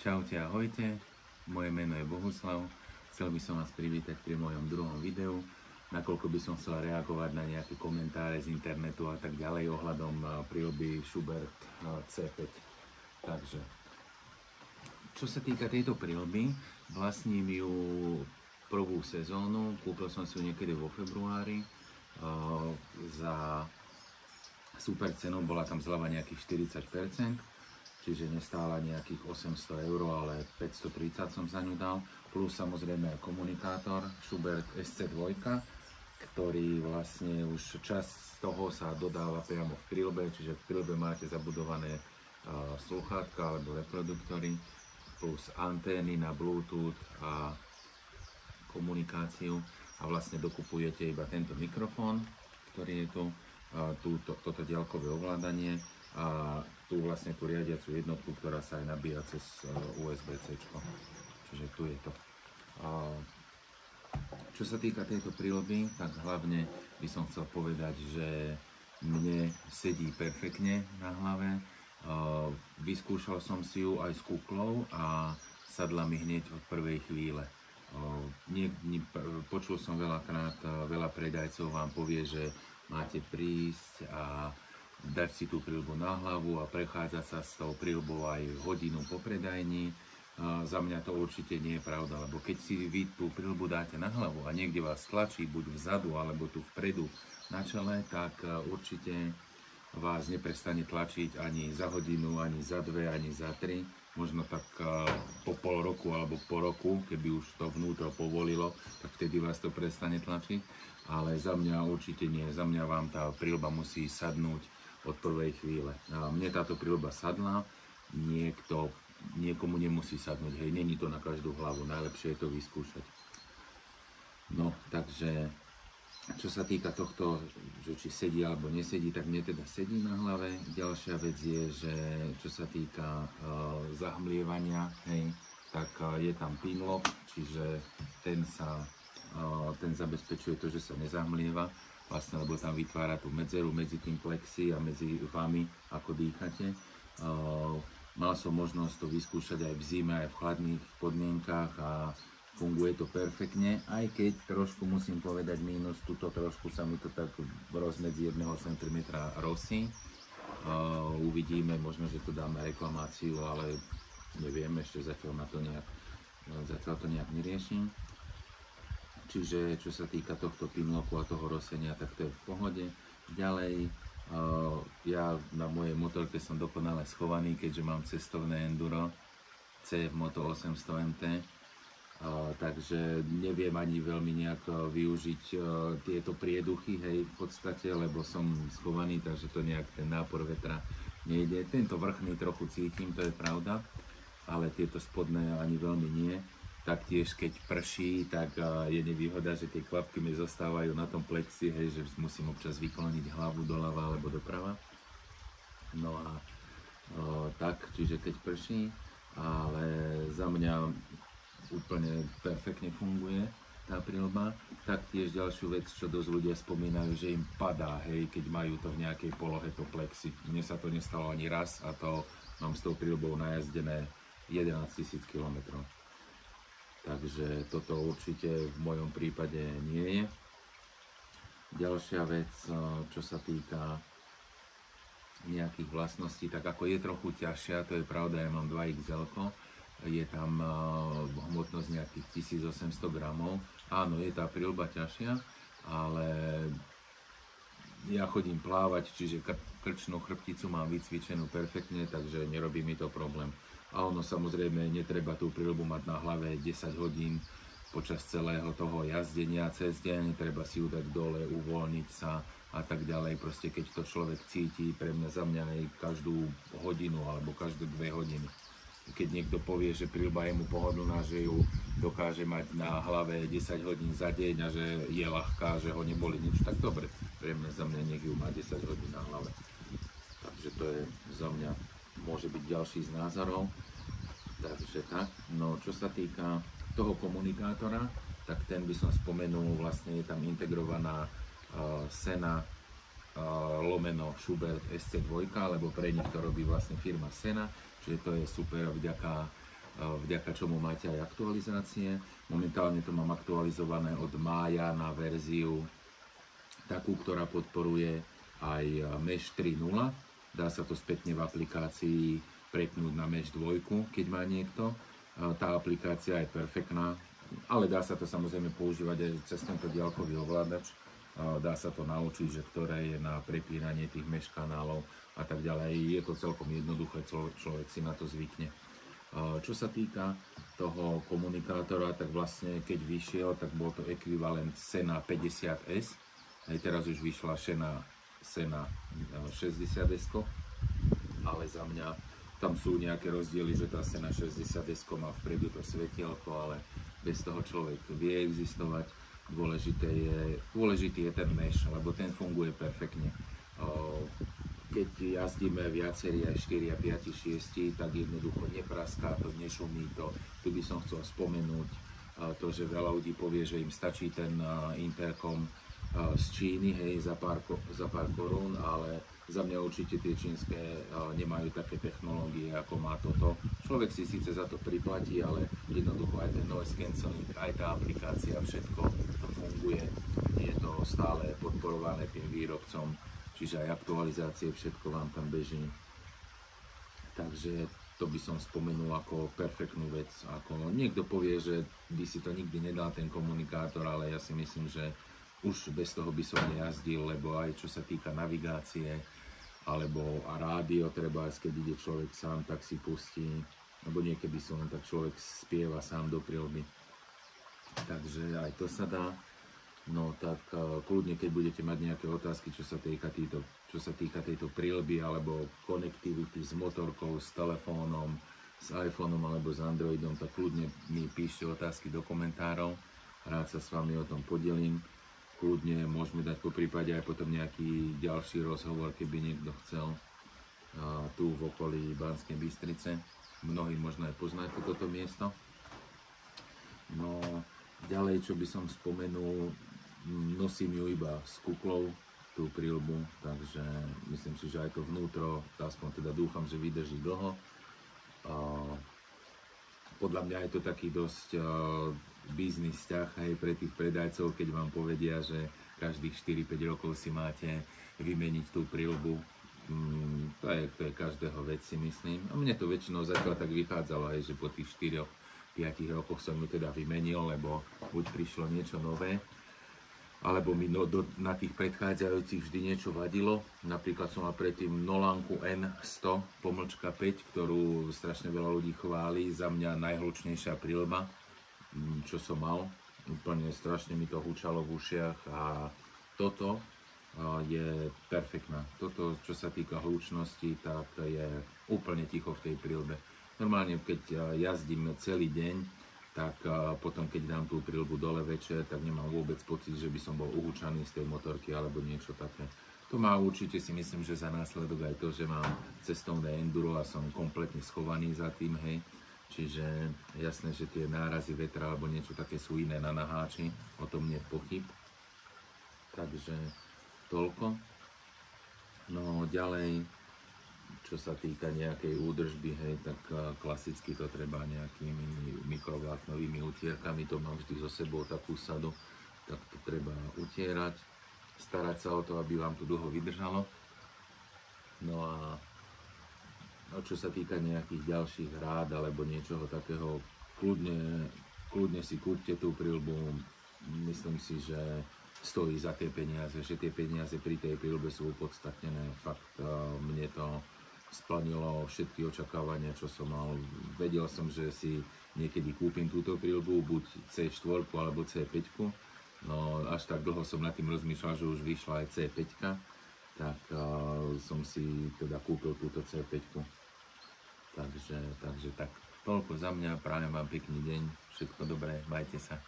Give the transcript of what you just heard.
Čaute, ahojte, moje meno je Bohuslav, chcel by som vás privítať pri mojom druhom videu, nakoľko by som chcel reagovať na nejaké komentáre z internetu a tak ďalej ohľadom príľby Schubert C5. Takže, čo sa týka tejto príľby, vlastním ju prvú sezónu, kúpil som si ju niekedy vo februári za super cenu, bola tam zľava nejakých 40%. Čiže nestála nejakých 800 €, ale 530 som za ňu dal. Plus samozrejme aj komunikátor Schubert SC2, ktorý vlastne už časť z toho sa dodáva priamo v príľbe, čiže v príľbe máte zabudované sluchátka alebo reproduktory, plus antény na Bluetooth a komunikáciu a vlastne dokupujete iba tento mikrofón, ktorý je tu, toto diaľkové ovládanie a tu vlastne tú riadiacu jednotku, ktorá sa aj nabíja cez USB-C. Čiže tu je to. Čo sa týka tejto príľby, tak hlavne by som chcel povedať, že mne sedí perfektne na hlave. Vyskúšal som si ju aj s kuklou a sadla mi hneď od prvej chvíle. Počul som veľakrát, veľa predajcov vám povie, že máte prísť a dať si tú príľbu na hlavu a prechádzať sa s tou príľbou aj hodinu po predajni. Za mňa to určite nie je pravda, lebo keď si vy tú príľbu dáte na hlavu a niekde vás tlačí buď vzadu alebo tu vpredu na čele, tak určite vás neprestane tlačiť ani za hodinu, ani za dve, ani za tri. Možno tak po pol roku alebo po roku, keby už to vnútro povolilo, tak vtedy vás to prestane tlačiť. Ale za mňa určite nie. Za mňa vám tá príľba musí sadnúť od prvej chvíle. A mne táto príľba sadla, niekomu nemusí sadnúť. Hej, není to na každú hlavu. Najlepšie je to vyskúšať. No, takže čo sa týka tohto, že či sedí alebo nesedí, tak mne teda sedí na hlave. Ďalšia vec je, že čo sa týka zahmlievania, hej, tak je tam pin lock, čiže ten zabezpečuje to, že sa nezahmlieva, vlastne, lebo tam vytvára tú medzeru medzi tým plexi a medzi vami, ako dýchate. Mal som možnosť to vyskúšať aj v zime, aj v chladných podmienkách a funguje to perfektne, aj keď trošku musím povedať mínus, tuto trošku sa mi to tak v rozmedzi 1 cm rosí. Uvidíme, možno, že to dáme reklamáciu, ale neviem, ešte zatiaľ to nejak neriešim. Čiže čo sa týka tohto pinlocku a toho rosenia, tak to je v pohode. Ďalej, ja na mojej motorke som dokonale schovaný, keďže mám cestovné enduro CF Moto 800 MT. Takže neviem ani veľmi nejak využiť tieto prieduchy, hej, v podstate, lebo som schovaný, takže to nejak ten nápor vetra nejde. Tento vrchný trochu cítim, to je pravda, ale tieto spodné ani veľmi nie. Taktiež keď prší, tak je nevýhoda, že tie klapky mi zostávajú na tom plexi, hej, že musím občas vykloniť hlavu doľava alebo doprava. No a tak, čiže keď prší, ale za mňa úplne perfektne funguje tá príľba. Taktiež ďalšiu vec, čo dosť ľudia spomínajú, že im padá, hej, keď majú to v nejakej polohe to plexi. Mne sa to nestalo ani raz a to mám s tou príľbou najazdené 11 000 km. Takže toto určite v mojom prípade nie je. Ďalšia vec, čo sa týka nejakých vlastností, tak ako je trochu ťažšia, to je pravda, ja mám 2XL, je tam hmotnosť nejakých 1800 gramov. Áno, je tá príľba ťažšia, ale ja chodím plávať, čiže krčnú chrbticu mám vycvičenú perfektne, takže nerobí mi to problém. A ono samozrejme netreba tú príľbu mať na hlave 10 hodín počas celého toho jazdenia cez deň, treba si ju dať dole, uvoľniť sa a tak ďalej. Proste keď to človek cíti, za mňa aj každú hodinu alebo každé 2 hodiny. Keď niekto povie, že príľba je mu pohodlná, že ju dokáže mať na hlave 10 hodín za deň a že je ľahká, že ho neboli nič, tak dobre. Za mňa nech ju má 10 hodín na hlave. Takže to je za mňa, môže byť ďalší z názorov. Takže tak. No čo sa týka toho komunikátora, tak ten by som spomenul, vlastne je tam integrovaná Sena lomeno Schubert SC2, lebo pre nich to robí vlastne firma Sena, čiže to je super vďaka vďaka čomu máte aj aktualizácie. Momentálne to mám aktualizované od mája na verziu takú, ktorá podporuje aj Mesh 3.0. Dá sa to spätne v aplikácii prepnúť na Mesh 2, keď má niekto. Tá aplikácia je perfektná, ale dá sa to samozrejme používať aj cez tento diaľkový ovládač. Dá sa to naučiť, že ktoré je na prepínanie tých Mesh kanálov a tak ďalej. Je to celkom jednoduché, človek si na to zvykne. Čo sa týka toho komunikátora, tak vlastne keď vyšiel, tak bol to ekvivalent Sena 50S. Aj teraz už vyšla Sena 60S, ale za mňa tam sú nejaké rozdiely, že tá Sena 60S má vpredu to svetielko, ale bez toho človek vie existovať. Dôležitý je ten mesh, lebo ten funguje perfektne. Keď jazdíme viacerí aj 4, 5, 6, tak jednoducho nepraská to, nešumí to. Tu by som chcel spomenúť to, že veľa ľudí povie, že im stačí ten interkom z Číny, hej, za pár korún, ale za mňa určite tie čínske nemajú také technológie, ako má toto. Človek si síce za to priplatí, ale jednoducho aj ten noise cancelling, aj tá aplikácia, všetko to funguje. Je to stále podporované tým výrobcom, čiže aj aktualizácie, všetko vám tam beží. Takže to by som spomenul ako perfektnú vec. Ako niekto povie, že by si to nikdy nedal ten komunikátor, ale ja si myslím, že už bez toho by som nejazdil, lebo aj čo sa týka navigácie, alebo a rádio, treba, keď ide človek sám, tak si pustí, alebo niekedy som len tak človek spieva sám do prilby. Takže aj to sa dá. No tak kľudne, keď budete mať nejaké otázky, čo sa týka tejto prilby, alebo konektivity s motorkou, s telefónom, s iPhoneom alebo s Androidom, tak kľudne mi píšte otázky do komentárov. Rád sa s vami o tom podelím. Kľudne môžeme dať po prípade aj potom nejaký ďalší rozhovor, keby niekto chcel, tu v okolí Banskej Bystrice. Mnohí možno aj poznajú toto miesto. No ďalej, čo by som spomenul, nosím ju iba s kuklou, tú prilbu, takže myslím si, že aj to vnútro, aspoň teda dúfam, že vydrží dlho. Podľa mňa je to taký dosť biznis vzťah aj pre tých predajcov, keď vám povedia, že každých 4-5 rokov si máte vymeniť tú prilbu. To je každého vec, si myslím. A mne to väčšinou zatiaľ tak vychádzalo, aj, že po tých 4-5 rokoch som ju teda vymenil, lebo buď prišlo niečo nové, alebo mi na tých predchádzajúcich vždy niečo vadilo. Napríklad som mal predtým Nolanku N100-5, ktorú strašne veľa ľudí chváli. Za mňa najhlučnejšia prilba, čo som mal. Úplne strašne mi to hučalo v ušiach a toto je perfektná. Toto, čo sa týka hlučnosti, tak je úplne ticho v tej prilbe. Normálne, keď jazdím celý deň, tak potom, keď dám tú prilbu dole večer, tak nemám vôbec pocit, že by som bol uhúčaný z tej motorky alebo niečo také. To má určite, si myslím, že za následok aj to, že mám cestovné enduro a som kompletne schovaný za tým, hej. Čiže jasné, že tie nárazy vetra alebo niečo také sú iné na naháči, o tom nie je pochyb. Takže toľko. No ďalej, čo sa týka nejakej údržby, hej, tak klasicky to treba nejakými mikrovlátnovými utierkami, to mám vždy so sebou takú sadu, tak to treba utierať, starať sa o to, aby vám to dlho vydržalo. No a čo sa týka nejakých ďalších rád alebo niečoho takého, kľudne si kúpte tú prilbu, myslím si, že stojí za tie peniaze, že tie peniaze pri tej prilbe sú opodstatnené, fakt mne to splnilo všetky očakávania, čo som mal. Vedel som, že si niekedy kúpim túto prilbu, buď C4 alebo C5. No až tak dlho som nad tým rozmýšľal, že už vyšla aj C5, tak som si teda kúpil túto C5. Takže tak, toľko za mňa, prajem vám pekný deň, všetko dobré, majte sa.